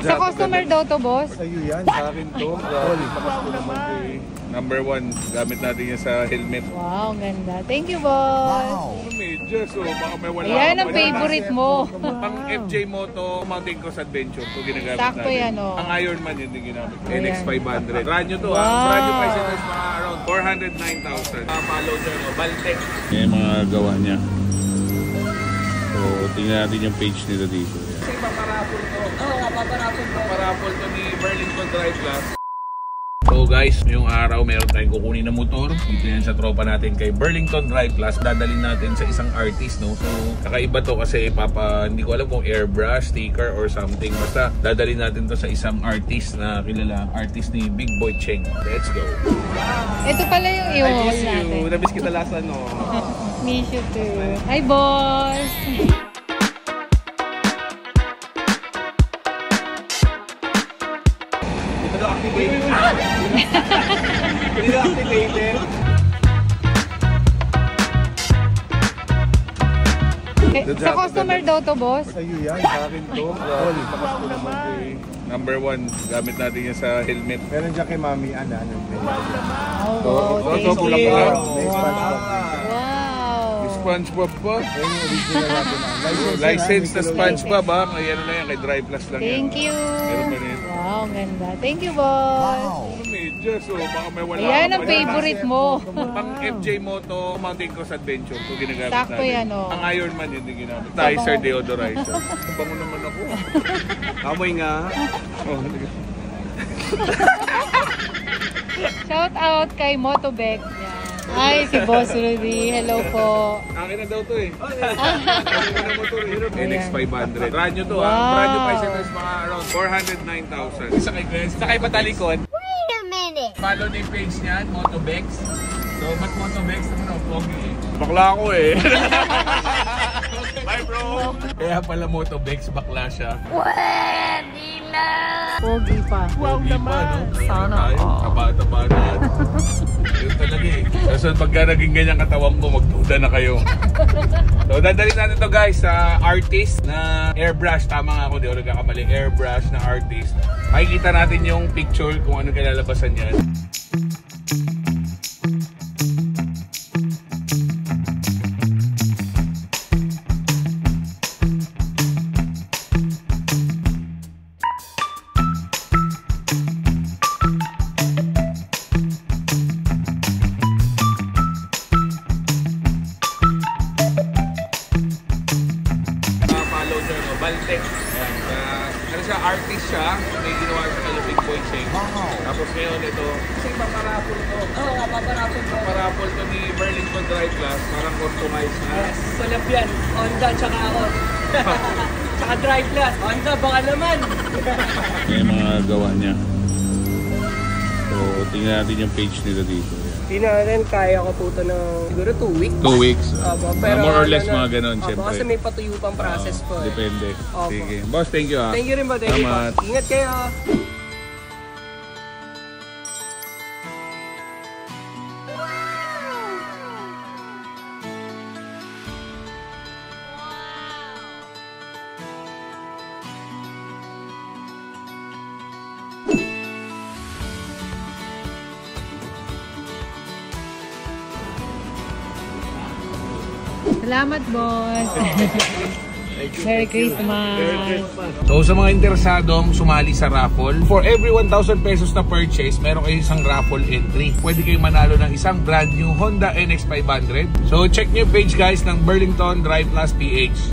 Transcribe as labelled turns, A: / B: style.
A: Sa customer daw to, boss?
B: Sa'yo yan. Sa akin to. Number 1, gamit natin yan sa helmet.
A: Wow, ganda. Thank you, boss.
B: Wow. Medyas, so baka may wala.
A: Ayan ang favorite mo.
B: Pang FJ Moto Mountain Cross Adventure to ginagamit
A: sakto
B: natin.
A: Yan, oh.
B: Ang Ironman yun din ginamit. NX500. Brand new to, wow. Brand new price ito is mga around 409,000. Follow dyan, Baltec. Yan yung mga gawa niya. So, tingnan natin yung page nito dito. Kasi paparapol to. Oo, paparapol to. Paparapol to ni Burlington Drive Plus. So guys, ngayong araw meron tayong kukunin na motor. Dito yan sa tropa natin kay Burlington Drive Plus. Dadalhin natin sa isang artist, no? So kakaiba to kasi hindi ko alam kung airbrush, sticker or something. Basta dadalhin natin to sa isang artist na kilala. Artist ni Big Boy Cheng. Let's go.
A: Ito pala yung i-haul natin.
B: Nabis kita last ano.
A: Miss you too. Hi, boss!
B: Hindi na activated.
A: Sa customer daw to, boss?
B: Sa'yo yan. Sa akin to. Number 1, gamit natin yan sa helmet. Meron dyan kay Mami, ano.
A: Oh, thank you.
B: Wow. SpongeBob po. License na SpongeBob, ha? Ayan na yan, kay Drive Plus lang yan.
A: Thank you.
B: Meron pa rin.
A: Wow, ganda. Thank you, boss.
B: Wow. Medyas, so baka may wala.
A: Ayan ang favorite mo.
B: Pang FJ Moto Mountain Cross Adventure to ginagamit
A: sakto
B: natin.
A: Yan, oh.
B: Ang Ironman yun din ginamit. Dicer, deodorizer. Bango naman ako. Amoy nga. Oh,
A: shout out kay Motobex. Hi, si Boss Rudy. Hello po.
B: Akin na daw to eh. Akin na motor eh. NX500. Brand new to, wow. Brand new price ito is mga around 409,000. Isa kay Gwen. Isa kay Patalikon.
C: Wait a minute.
B: Follow na yung page niyan, Motobex. So, ba't Motobex? Pogi eh. Bakla ako eh. Bye bro. Kaya pala Motobex, bakla siya.
C: Pwede na.
A: Pogi pa.
B: Wow naman. No?
A: Sana.
B: Taba-taba na. Yun talaga eh. So, pagka naging ganyan katawan mo, magduda na kayo. So, dadalhin natin to guys sa artist na airbrush. Tama nga ako, di ako nagkakamali. Airbrush na artist. Makikita natin yung picture kung ano kalalabasan yan. Baltec. Ano siya, artist siya. May ginawa siya kay Big Boy Cheng. Tapos ngayon ito, kasi paparapol to.
D: Oo, paparapol to.
B: Paparapol to ni Burlington Drive Plus. Parang customized na.
D: Yes, salap yan. Honda, tsaka ako. Tsaka Drive Plus. Honda, baka naman.
B: Yung mga gawa niya. So, tingnan natin yung page nito dito.
D: Hindi natin, kaya ko po ito ng siguro 2 weeks.
B: 2 weeks?
D: Pero
B: more or less mga ganun, syempre.
D: Kasi may patuyo pang process po.
B: Depende. Sige. Boss, thank you ha.
D: Thank you rin ba? Thank you po. Ingat kayo.
A: Salamat, boss. Merry Christmas.
B: So sa mga interesadong sumali sa raffle, for every 1,000 pesos na purchase, meron kayo isang raffle entry. Pwede kayong manalo ng isang brand new Honda NX500. So check nyo yung page guys ng Burlington Drive Plus PH.